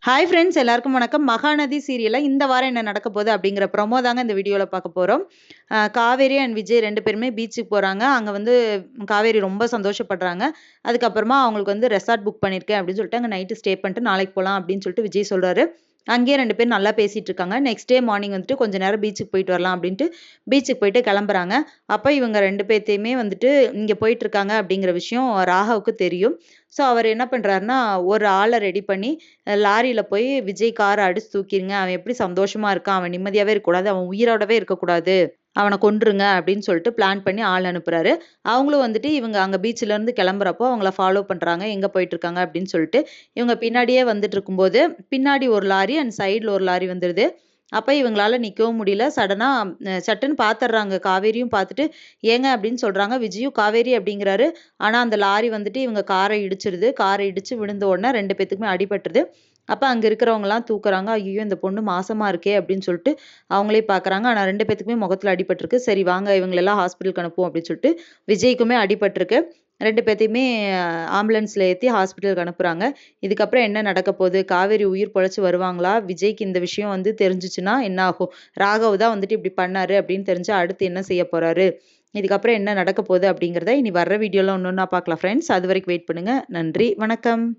Hi friends, எல்லாருக்கும் வணக்கம். மகாநதி சீரியலில் இந்த வாரம் என்ன நடக்க போகுது அப்படிங்கிற ப்ரொமோ தாங்க இந்த வீடியோவில் பார்க்க போகிறோம். காவேரி அண்ட் விஜய் 2 பேருமே பீச்சுக்கு போகிறாங்க. அங்கே வந்து காவேரி ரொம்ப சந்தோஷப்படுறாங்க. அதுக்கப்புறமா அவங்களுக்கு வந்து ரெசார்ட் புக் பண்ணியிருக்கேன் அப்படின்னு சொல்லிட்டு அங்கே நைட்டு ஸ்டே பண்ணிட்டு நாளைக்கு போகலாம் அப்படின்னு சொல்லிட்டு விஜய் சொல்கிறாரு. அங்கேயே 2 பேரும் நல்லா பேசிகிட்டு இருக்காங்க. நெக்ஸ்ட் டே மார்னிங் வந்துட்டு கொஞ்ச நேரம் பீச்சுக்கு போயிட்டு வரலாம் அப்படின்ட்டு பீச்சுக்கு போயிட்டு கிளம்புறாங்க. அப்போ இவங்க 2 பேர்த்தையுமே வந்துட்டு இங்கே போயிட்டுருக்காங்க அப்படிங்கிற விஷயம் ராகவுக்கு தெரியும். ஸோ அவர் என்ன பண்ணுறாருன்னா, ஒரு ஆளை ரெடி பண்ணி லாரியில் போய் விஜய் காரை அடிச்சு தூக்கிடுங்க, அவன் எப்படி சந்தோஷமாக இருக்கான், அவன் நிம்மதியாகவே இருக்கக்கூடாது, அவன் உயிரோடவே இருக்கக்கூடாது, அவனை கொன்றுங்க அப்படின்னு சொல்லிட்டு பிளான் பண்ணி ஆள் அனுப்புறாரு. அவங்களும் வந்துட்டு இவங்க அங்கே பீச்சிலேருந்து கிளம்புறப்போ அவங்கள ஃபாலோ பண்ணுறாங்க, எங்கே போயிட்டுருக்காங்க அப்படின்னு சொல்லிட்டு. இவங்க பின்னாடியே வந்துட்டு இருக்கும்போது பின்னாடி ஒரு லாரி அண்ட் சைடில் ஒரு லாரி வந்துடுது. அப்போ இவங்களால நிற்கவும் முடியல. சட்டுன்னு பார்த்துடுறாங்க. காவேரியும் பார்த்துட்டு ஏங்க அப்படின்னு சொல்கிறாங்க. விஜயும் காவேரி அப்படிங்கிறாரு. ஆனால் அந்த லாரி வந்துட்டு இவங்க காரை இடிச்சிருது. காரை இடித்து விழுந்த உடனே 2 பேத்துக்குமே அடிபட்டுருது. அப்போ அங்கே இருக்கிறவங்கலாம் தூக்குறாங்க. ஐயோ, இந்த பொண்ணு மாசமாக இருக்கே அப்படின்னு சொல்லிட்டு அவங்களே பார்க்குறாங்க. ஆனால் 2 பேத்துக்குமே முகத்தில் அடிபட்டிருக்கு. சரி வாங்க இவங்களெல்லாம் ஹாஸ்பிட்டலுக்கு அனுப்புவோம் அப்படின்னு சொல்லிட்டு விஜய்க்குமே அடிபட்டிருக்கு. 2 பேத்தையுமே ஆம்புலன்ஸில் ஏற்றி ஹாஸ்பிட்டலுக்கு அனுப்புகிறாங்க. இதுக்கப்புறம் என்ன நடக்க போகுது? காவேரி உயிர் பொழைச்சி வருவாங்களா? விஜய்க்கு இந்த விஷயம் வந்து தெரிஞ்சிச்சுன்னா என்ன ஆகும்? ராகவ் தான் வந்துட்டு இப்படி பண்ணாரு அப்படின்னு தெரிஞ்சா அடுத்து என்ன செய்ய போறாரு? இதுக்கப்புறம் என்ன நடக்க போகுது அப்படிங்கிறத இனி வர்ற வீடியோவில் ஒன்று ஒன்றா பார்க்கலாம் ஃப்ரெண்ட்ஸ். அது வரைக்கும் வெயிட் பண்ணுங்கள். நன்றி, வணக்கம்.